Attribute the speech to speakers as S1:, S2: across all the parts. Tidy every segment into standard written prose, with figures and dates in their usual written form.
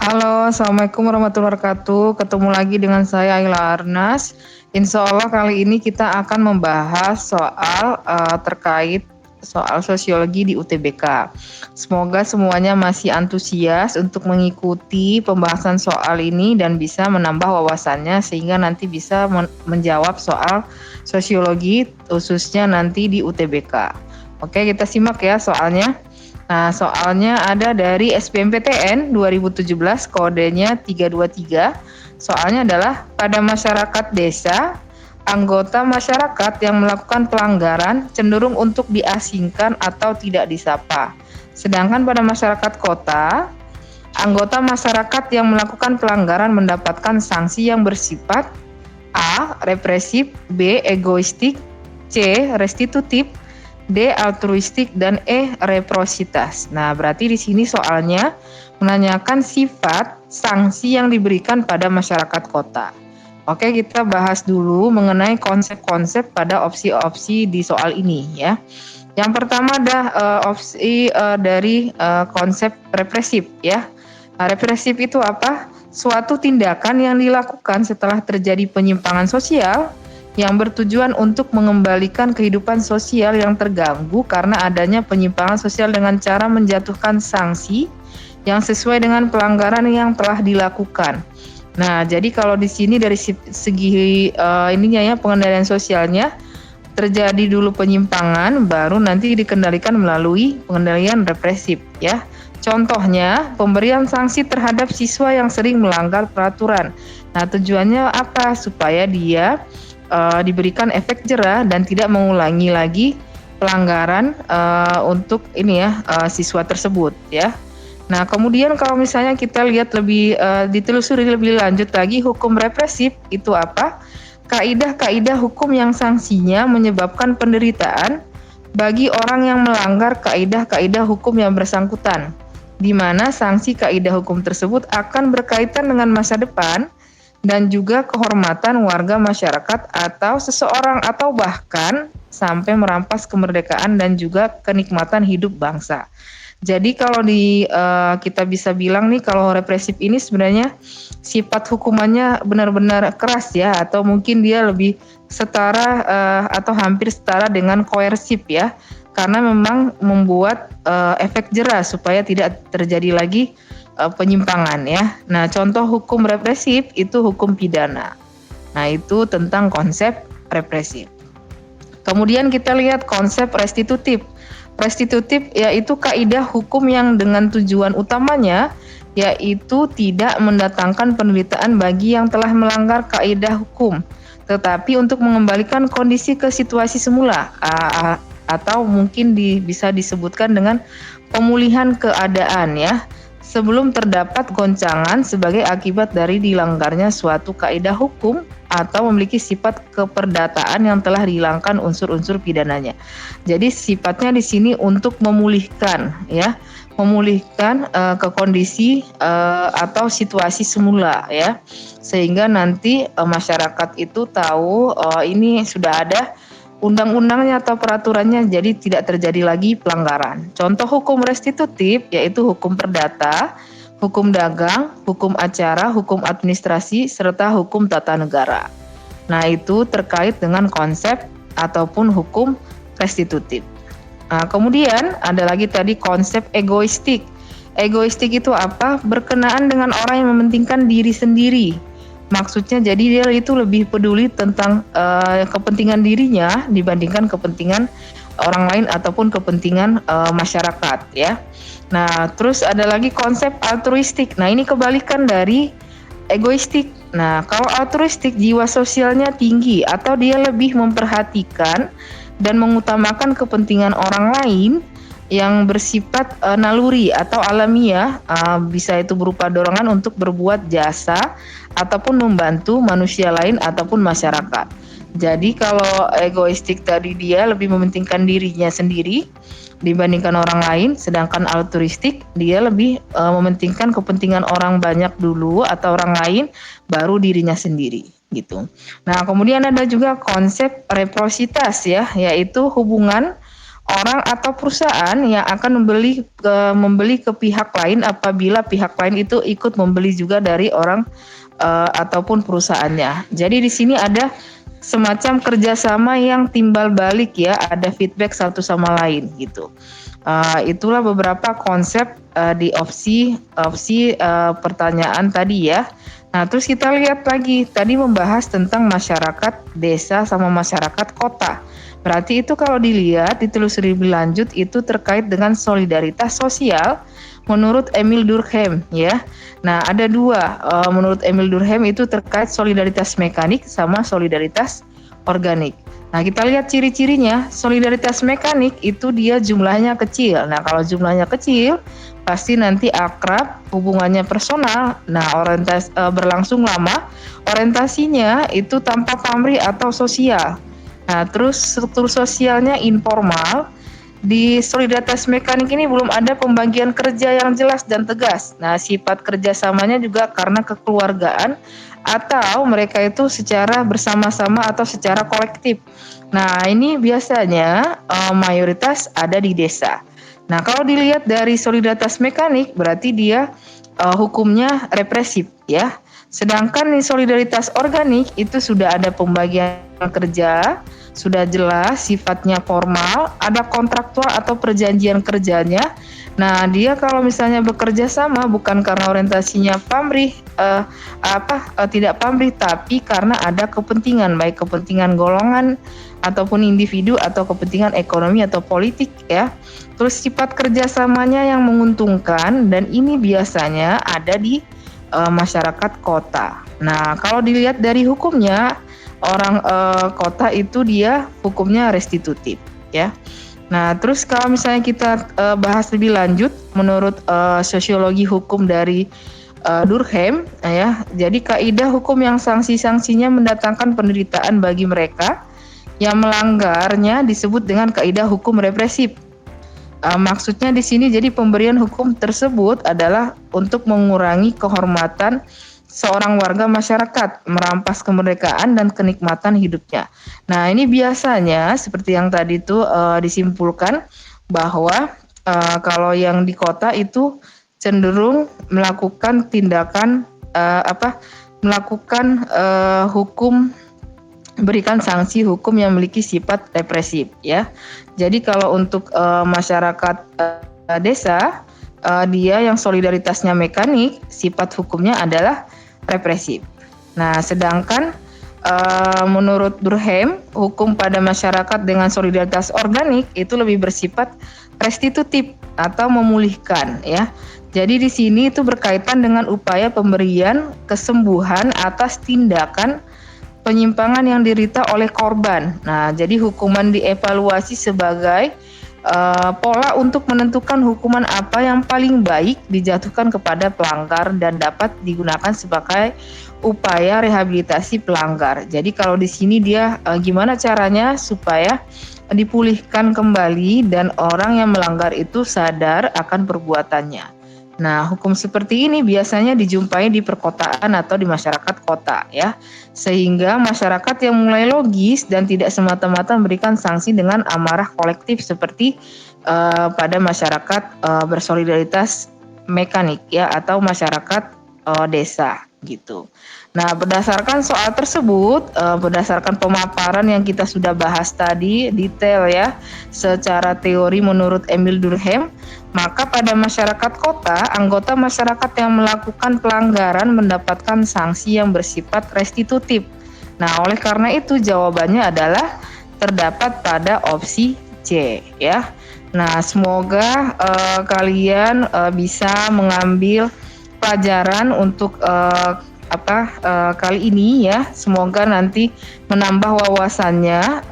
S1: Halo, Assalamualaikum warahmatullahi wabarakatuh. Ketemu lagi dengan saya Ayla Arnas. Insya Allah kali ini kita akan membahas soal terkait soal sosiologi di UTBK. Semoga semuanya masih antusias untuk mengikuti pembahasan soal ini dan bisa menambah wawasannya sehingga nanti bisa menjawab soal sosiologi khususnya nanti di UTBK. Oke, kita simak ya soalnya. Nah, soalnya ada dari SBMPTN 2017 kodenya 323. Soalnya adalah pada masyarakat desa, anggota masyarakat yang melakukan pelanggaran cenderung untuk diasingkan atau tidak disapa. Sedangkan pada masyarakat kota, anggota masyarakat yang melakukan pelanggaran mendapatkan sanksi yang bersifat A. Represif, B. Egoistik, C. Restitutif, D. Altruistik, dan E. Reprositas. Nah, berarti di sini soalnya menanyakan sifat sanksi yang diberikan pada masyarakat kota. Oke, kita bahas dulu mengenai konsep-konsep pada opsi-opsi di soal ini ya. Yang pertama ada opsi dari konsep represif ya. Nah, represif itu apa? Suatu tindakan yang dilakukan setelah terjadi penyimpangan sosial yang bertujuan untuk mengembalikan kehidupan sosial yang terganggu karena adanya penyimpangan sosial dengan cara menjatuhkan sanksi yang sesuai dengan pelanggaran yang telah dilakukan. Nah, jadi kalau di sini dari segi ininya ya pengendalian sosialnya terjadi dulu penyimpangan baru nanti dikendalikan melalui pengendalian represif ya. Contohnya, pemberian sanksi terhadap siswa yang sering melanggar peraturan. Nah, tujuannya apa? Supaya dia diberikan efek jera dan tidak mengulangi lagi pelanggaran untuk ini ya siswa tersebut ya. Nah, kemudian kalau misalnya kita lihat lebih ditelusuri lebih lanjut lagi hukum represif itu apa? Kaidah-kaidah hukum yang sanksinya menyebabkan penderitaan bagi orang yang melanggar kaidah-kaidah hukum yang bersangkutan, di mana sanksi kaidah hukum tersebut akan berkaitan dengan masa depan dan juga kehormatan warga masyarakat atau seseorang atau bahkan sampai merampas kemerdekaan dan juga kenikmatan hidup bangsa. Jadi kalau kita bisa bilang nih kalau represif ini sebenarnya sifat hukumannya benar-benar keras ya atau mungkin dia lebih setara atau hampir setara dengan koersif ya. Karena memang membuat efek jera supaya tidak terjadi lagi penyimpangan ya. Nah, contoh hukum represif itu hukum pidana. Nah, itu tentang konsep represif. Kemudian kita lihat konsep restitutif. Restitutif yaitu kaidah hukum yang dengan tujuan utamanya yaitu tidak mendatangkan penderitaan bagi yang telah melanggar kaidah hukum, tetapi untuk mengembalikan kondisi ke situasi semula atau mungkin bisa disebutkan dengan pemulihan keadaan ya. Sebelum terdapat goncangan sebagai akibat dari dilanggarnya suatu kaidah hukum atau memiliki sifat keperdataan yang telah dihilangkan unsur-unsur pidananya. Jadi sifatnya di sini untuk memulihkan ya, memulihkan ke kondisi atau situasi semula ya. Sehingga nanti masyarakat itu tahu ini sudah ada undang-undangnya atau peraturannya jadi tidak terjadi lagi pelanggaran. Contoh hukum restitutif yaitu hukum perdata, hukum dagang, hukum acara, hukum administrasi, serta hukum tata negara. Nah, itu terkait dengan konsep ataupun hukum restitutif. Nah, kemudian ada lagi tadi konsep egoistik. Egoistik itu apa? Berkenaan dengan orang yang mementingkan diri sendiri. Maksudnya jadi dia itu lebih peduli tentang kepentingan dirinya dibandingkan kepentingan orang lain ataupun kepentingan masyarakat ya. Nah, terus ada lagi konsep altruistik. Nah, ini kebalikan dari egoistik. Nah, kalau altruistik jiwa sosialnya tinggi atau dia lebih memperhatikan dan mengutamakan kepentingan orang lain yang bersifat naluri atau alamiah, bisa itu berupa dorongan untuk berbuat jasa ataupun membantu manusia lain ataupun masyarakat. Jadi kalau egoistik tadi dia lebih mementingkan dirinya sendiri dibandingkan orang lain, sedangkan altruistik dia lebih mementingkan kepentingan orang banyak dulu atau orang lain baru dirinya sendiri gitu. Nah, kemudian ada juga konsep reprositas ya, yaitu hubungan orang atau perusahaan yang akan membeli ke pihak lain apabila pihak lain itu ikut membeli juga dari orang ataupun perusahaannya. Jadi di sini ada semacam kerjasama yang timbal balik ya, ada feedback satu sama lain gitu. Itulah beberapa konsep di opsi pertanyaan tadi ya. Nah, terus kita lihat lagi, tadi membahas tentang masyarakat desa sama masyarakat kota. Berarti itu kalau dilihat, ditelusuri lebih lanjut, itu terkait dengan solidaritas sosial menurut Emil Durkheim ya. Nah, ada dua, menurut Emil Durkheim itu terkait solidaritas mekanik sama solidaritas organik. Nah, kita lihat ciri-cirinya, solidaritas mekanik itu dia jumlahnya kecil. Nah, kalau jumlahnya kecil, pasti nanti akrab, hubungannya personal. Nah, berlangsung lama, orientasinya itu tanpa pamrih atau sosial. Nah, terus struktur sosialnya informal. Di solidaritas mekanik ini belum ada pembagian kerja yang jelas dan tegas. Nah, sifat kerjasamanya juga karena kekeluargaan atau mereka itu secara bersama-sama atau secara kolektif. Nah, ini biasanya mayoritas ada di desa. Nah, kalau dilihat dari solidaritas mekanik, berarti dia hukumnya represif ya. Sedangkan di solidaritas organik itu sudah ada pembagian kerja, sudah jelas sifatnya formal, ada kontraktual atau perjanjian kerjanya. Nah, dia kalau misalnya bekerja sama bukan karena orientasinya pamrih, tidak pamrih, tapi karena ada kepentingan, baik kepentingan golongan ataupun individu atau kepentingan ekonomi atau politik ya. Terus sifat kerjasamanya yang menguntungkan dan ini biasanya ada di masyarakat kota. Nah, kalau dilihat dari hukumnya, orang kota itu dia hukumnya restitutif ya. Nah, terus kalau misalnya kita bahas lebih lanjut menurut sosiologi hukum dari Durkheim ya. Jadi kaidah hukum yang sanksi-sanksinya mendatangkan penderitaan bagi mereka yang melanggarnya disebut dengan kaidah hukum represif. Maksudnya di sini jadi pemberian hukum tersebut adalah untuk mengurangi kehormatan seorang warga masyarakat, merampas kemerdekaan dan kenikmatan hidupnya. Nah, ini biasanya seperti yang tadi itu disimpulkan bahwa kalau yang di kota itu cenderung melakukan tindakan hukum, berikan sanksi hukum yang memiliki sifat represif ya. Jadi kalau untuk masyarakat desa, dia yang solidaritasnya mekanik, sifat hukumnya adalah represif. Nah, sedangkan menurut Durkheim, hukum pada masyarakat dengan solidaritas organik itu lebih bersifat restitutif atau memulihkan ya. Jadi di sini itu berkaitan dengan upaya pemberian kesembuhan atas tindakan penyimpangan yang diderita oleh korban. Nah, jadi hukuman dievaluasi sebagai pola untuk menentukan hukuman apa yang paling baik dijatuhkan kepada pelanggar dan dapat digunakan sebagai upaya rehabilitasi pelanggar. Jadi kalau di sini dia gimana caranya supaya dipulihkan kembali dan orang yang melanggar itu sadar akan perbuatannya. Nah, hukum seperti ini biasanya dijumpai di perkotaan atau di masyarakat kota ya. Sehingga masyarakat yang mulai logis dan tidak semata-mata memberikan sanksi dengan amarah kolektif seperti pada masyarakat bersolidaritas mekanik ya atau masyarakat desa gitu. Nah, berdasarkan soal tersebut, berdasarkan pemaparan yang kita sudah bahas tadi detail ya secara teori menurut Emil Durkheim, maka pada masyarakat kota, anggota masyarakat yang melakukan pelanggaran mendapatkan sanksi yang bersifat restitutif. Nah, oleh karena itu jawabannya adalah terdapat pada opsi C ya. Nah, semoga kalian bisa mengambil pelajaran untuk kali ini ya. Semoga nanti menambah wawasannya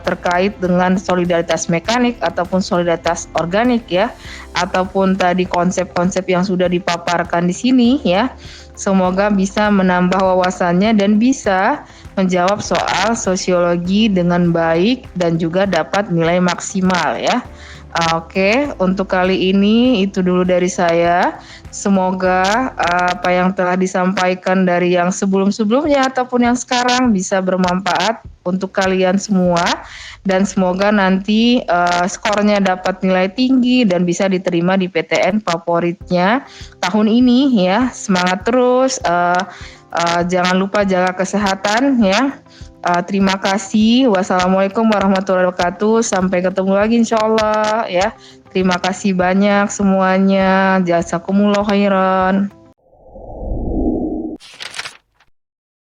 S1: terkait dengan solidaritas mekanik ataupun solidaritas organik ya, ataupun tadi konsep-konsep yang sudah dipaparkan di sini ya. Semoga bisa menambah wawasannya dan bisa menjawab soal sosiologi dengan baik dan juga dapat nilai maksimal ya. Oke, untuk kali ini itu dulu dari saya. Semoga apa yang telah disampaikan dari yang sebelum-sebelumnya ataupun yang sekarang bisa bermanfaat untuk kalian semua, dan semoga nanti skornya dapat nilai tinggi dan bisa diterima di PTN favoritnya tahun ini ya. Semangat terus, jangan lupa jaga kesehatan ya. Terima kasih. Wassalamualaikum warahmatullahi wabarakatuh. Sampai ketemu lagi insya Allah ya. Terima kasih banyak semuanya. Jazakumullah khairan.